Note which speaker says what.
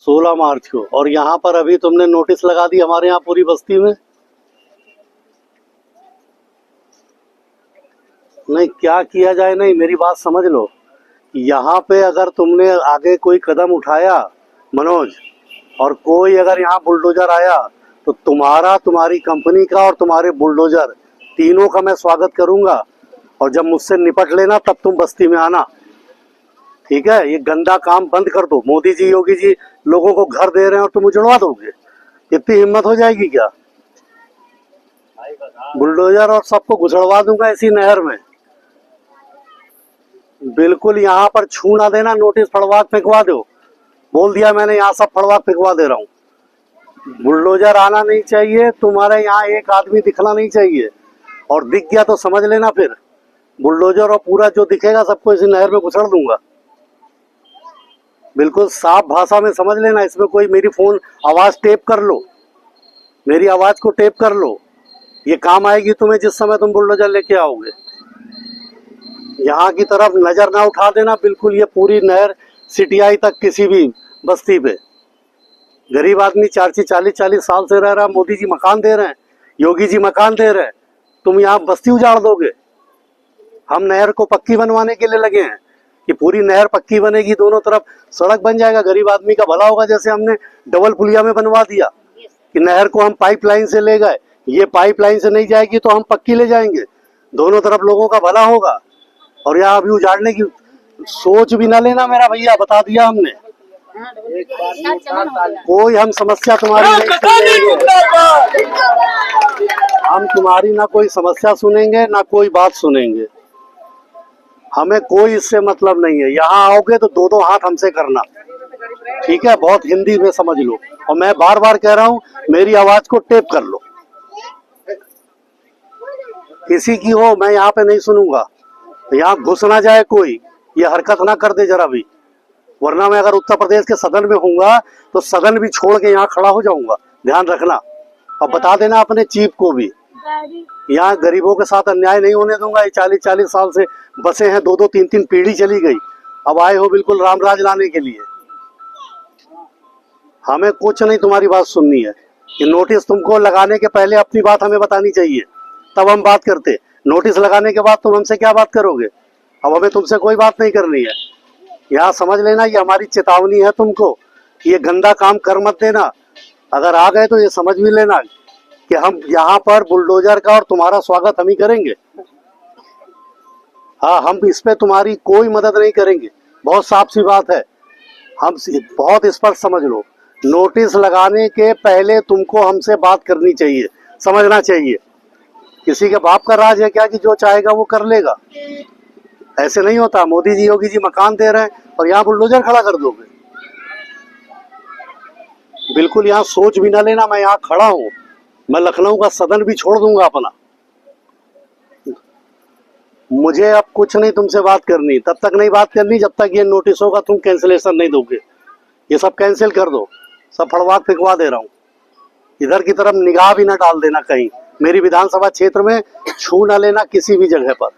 Speaker 1: 16 मार्च को, और यहाँ पर अभी तुमने नोटिस लगा दी हमारे यहाँ पूरी बस्ती में। नहीं, क्या किया जाए, नहीं मेरी बात समझ लो। यहाँ पे अगर तुमने आगे कोई कदम उठाया मनोज, और कोई अगर यहाँ बुलडोजर आया, तो तुम्हारा, तुम्हारी कंपनी का और तुम्हारे बुलडोजर तीनों का मैं स्वागत करूंगा। और जब मुझसे निपट लेना तब तुम बस्ती में आना, ठीक है। ये गंदा काम बंद कर दो। मोदी जी, योगी जी लोगों को घर दे रहे हैं और तुम उजड़वा दोगे? इतनी हिम्मत हो जाएगी क्या? बुलडोजर और सबको घुसड़वा दूंगा इसी नहर में। बिल्कुल, यहाँ पर छू ना देना, नोटिस फड़वा फेंकवा दो। बोल दिया मैंने, यहाँ सब फड़वा फेंकवा दे रहा हूँ। बुलडोजर आना नहीं चाहिए, तुम्हारे यहाँ एक आदमी दिखना नहीं चाहिए, और दिख गया तो समझ लेना फिर बुलडोजर और पूरा जो दिखेगा सबको इसी नहर में घुसड़ दूंगा। बिल्कुल साफ भाषा में समझ लेना। इसमें कोई मेरी फोन आवाज टेप कर लो, मेरी आवाज को टेप कर लो, ये काम आएगी तुम्हें जिस समय तुम बुलडोजर लेके आओगे। यहाँ की तरफ नजर ना उठा देना बिल्कुल। ये पूरी नहर सिटियाई तक किसी भी बस्ती पे गरीब आदमी 40 साल से रह रहा। मोदी जी मकान दे रहे हैं, योगी जी मकान दे रहे हैं, तुम यहाँ बस्ती उजाड़ दोगे। हम नहर को पक्की बनवाने के लिए लगे हैं कि पूरी नहर पक्की बनेगी, दोनों तरफ सड़क बन जाएगा, गरीब आदमी का भला होगा। जैसे हमने डबल पुलिया में बनवा दिया कि नहर को हम पाइपलाइन से ले गए, ये पाइपलाइन से नहीं जाएगी तो हम पक्की ले जाएंगे, दोनों तरफ लोगों का भला होगा। और यहाँ अभी उजाड़ने की सोच भी ना लेना मेरा भैया, बता दिया हमने। कोई हम समस्या तुम्हारी नहीं सुनेंगे, हम तुम्हारी ना कोई समस्या सुनेंगे ना कोई बात सुनेंगे, हमें कोई इससे मतलब नहीं है। यहाँ आओगे तो दो हाथ हमसे करना, ठीक है। बहुत हिंदी में समझ लो, और मैं बार बार कह रहा हूँ मेरी आवाज को टेप कर लो। किसी की हो मैं यहाँ पे नहीं सुनूंगा, यहाँ घुस ना जाए कोई, ये हरकत ना कर दे जरा भी, वरना मैं अगर उत्तर प्रदेश के सदन में होऊंगा तो सदन भी छोड़ के यहाँ खड़ा हो जाऊंगा, ध्यान रखना। और बता देना अपने चीफ को भी, यहाँ गरीबों के साथ अन्याय नहीं होने दूंगा। ये 40 साल से बसे हैं, 2-3 पीढ़ी चली गई, अब आए हो बिल्कुल रामराज लाने के लिए। हमें कुछ नहीं तुम्हारी बात सुननी है। कि नोटिस तुमको लगाने के पहले अपनी बात हमें बतानी चाहिए, तब हम बात करते। नोटिस लगाने के बाद तुम हमसे क्या बात करोगे? अब हमें तुमसे कोई बात नहीं करनी है। यहाँ समझ लेना, ये हमारी चेतावनी है तुमको, ये गंदा काम कर मत देना। अगर आ गए तो ये समझ भी लेना कि हम यहाँ पर बुलडोजर का और तुम्हारा स्वागत हम ही करेंगे। हाँ, हम इस पे तुम्हारी कोई मदद नहीं करेंगे, बहुत साफ सी बात है। हम बहुत स्पष्ट समझ लो, नोटिस लगाने के पहले तुमको हमसे बात करनी चाहिए, समझना चाहिए। किसी के बाप का राज है क्या कि जो चाहेगा वो कर लेगा? ऐसे नहीं होता। मोदी जी, योगी जी मकान दे रहे हैं और यहाँ बुलडोजर खड़ा कर दोगे? बिल्कुल यहाँ सोच भी ना लेना। मैं यहाँ खड़ा हूँ, मैं लखनऊ का सदन भी छोड़ दूंगा अपना। मुझे अब कुछ नहीं तुमसे बात करनी, तब तक नहीं बात करनी जब तक ये नोटिस होगा तुम कैंसिलेशन नहीं दोगे। ये सब कैंसिल कर दो, सब फड़वा फेंकवा दे रहा हूँ। इधर की तरफ निगाह भी ना डाल देना कहीं, मेरी विधानसभा क्षेत्र में छू ना लेना किसी भी जगह पर।